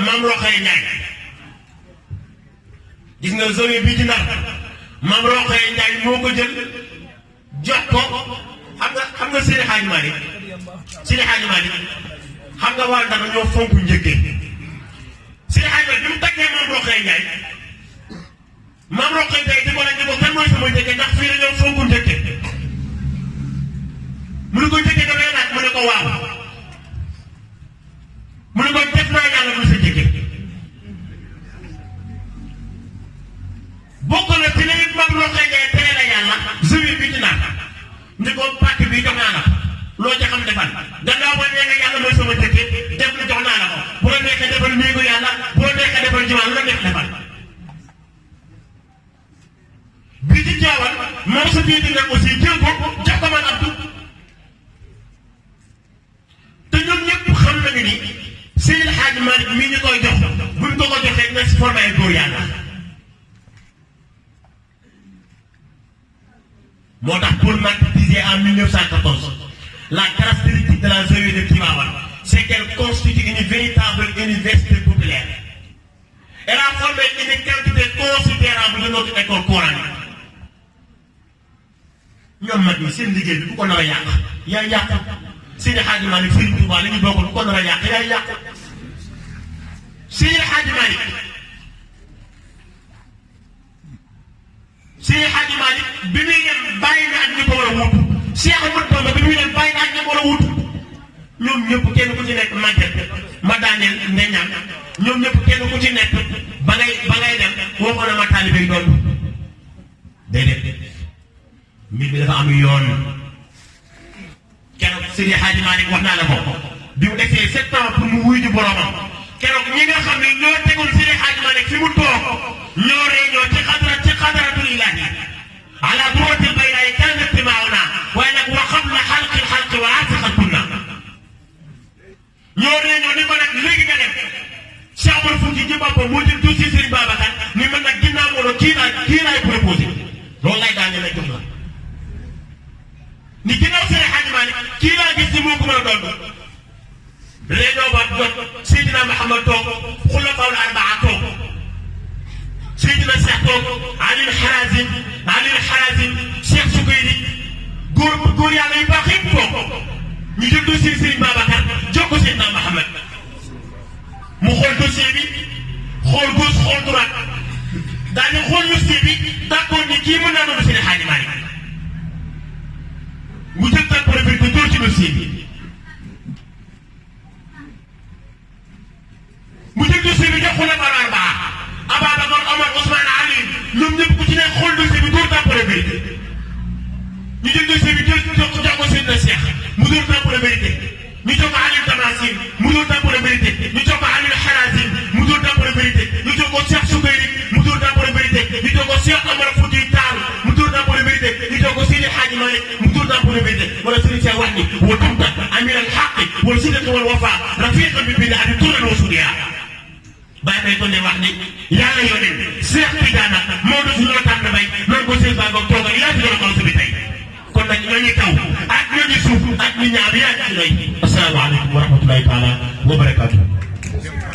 Maam Rokhaya Ndiaye gis nga zone bii ci Ndar Maam Rokhaya Ndiaye moo ko jël jox ko xam nga Seydi Hadji Malick xam nga waa Ndar ñoo fonk njëkkee Seydi Hadji Malick bi mu taggee Maam Rokhaya Ndiaye Maam Rokhaya Ndiaye di ko laaj ne ko kan mooy sama njëkkee ndax fii dañoo fonk njëkkee mu ne ko njëkkee dafay laaj mu ne ko waaw mu ne ko def naa yàlla du sa njëkkee bokk na ci léegi Maam Rokhaya Ndiaye tere la yàlla zone bi ci Ndar ni ko pàcc bi jox naa la loo ca xam defal gannaaw ba nee nga yàlla mooy sama njëkkee def na jox naa la ko bu la neexee defal néegu yàlla bu la neexee defal jiwaan lu la neex defal bii ci jaawal moom sa bii di nag aussi jël ko jox ko man Abdou te ñoom ñëpp xam nañu ni Seydi Hadji Malick mii ñu koy jox buñ ko joxee na si formé ay góor yàlla moo tax Paul Marty disait en 1914 la caractéristique de la zawiya de Tivaouane c'est qu'elle constitue une véritable université populaire. Elle a formé une quantité considérable de notre école coranique. ñoom mag ñi seen liggéey bi bu ko nar a yàq yaa yàq Seydi Hadji Malick Serigne Touba li ñu bokk bu ko nar a yàq yaa yàq Seydi Hadji Malick bi muy dem bàyyi na ak ñi ko war a wut Cheikh Ahmadou Bamba bi muy dem bàyyi na ak ñi ko war a wut ñoom ñëpp kenn ku ci nekk màgget ma daaneel ndeñaan ñoom ñëpp kenn ku ci nekk ba ngay dem waxoon na ma taalibe yi doon déedéet mbir mi dafa am yoon keroog Seydi Hadji Malick wax naa la ko bi mu defee 7 ans pour mu wuy ji boromam keroog ñi nga xam ne ñoo tegoon Seydi Hadji Malick fi mu toog ñoo réñoo ci xadaratul ilahi ala droitil baydaay kana timaawna waaye nag wa qabla xalqi wa atiqal kunna ñoo réñoo ni ko nag léegi nga dem Cheikh Omar Fouti ci boppam moo jël dossier Serigne Babacar ni man nag ginnaaw moo kii laay proposé loolu lay daal ne la jox la ni ginnaaw Seydi Hadji Malick kii laa gis ni moo ko mën a doon réunion ba jot Seydina Mahamad toog xulafaul arbaa toog Seydina Cheikh toog Alil Harazim Cheikh Soukeyri góor yàlla yu baax yëpp toog ñu jël dossier Serigne Babacar jox ko Seydina Mahamad mu xool dossier bi xool gauche xool droite daal di xool dossier bi d'accord ni kii mën naa doon Seydi Hadji Malick mu jël tàmpare bi ko dóor ci dossier bi mu jël dossier bi jox ko la arbaa Ababacar Omar Ousmane Ali ñoom ñëpp ku ci nekk xool dossier bi dóor tàmpare bi ñu jël dossier bi jox ko Seydina Cheikh mu dóor tàmpare vérité ñu jox ko Aliou Tamasin mu dóor tàmpare vérité ñu jox ko Aliou Harazim mu dóor tàmpare vérité ñu jox ko Cheikh Soukeyri mu dóor tàmpare vérité ñu jox ko Cheikh Omar Fouti Tall mu dóor tàmpare vérité ñu jox ko Seydi Hadji Malick mu dóor tàmpare vérité wala Serigne Cheikh wax ni wa dumta amir al haqi wal sidqi wal wafa rafiqan bi bid'ati turan wa sudiya bàyyi may ko ne wax ni yàlla yónnee Cheikh Tidiane moo doon suñu tànn bay noonu ko seen baa ngoog toogal yaa fi doon xaw si bi tey kon nag ñooñu taw ak ñooñu suuf ak ñu ñaar yaa ci doy asalaamaaleykum wa rahmatulahi taala wa barakaatu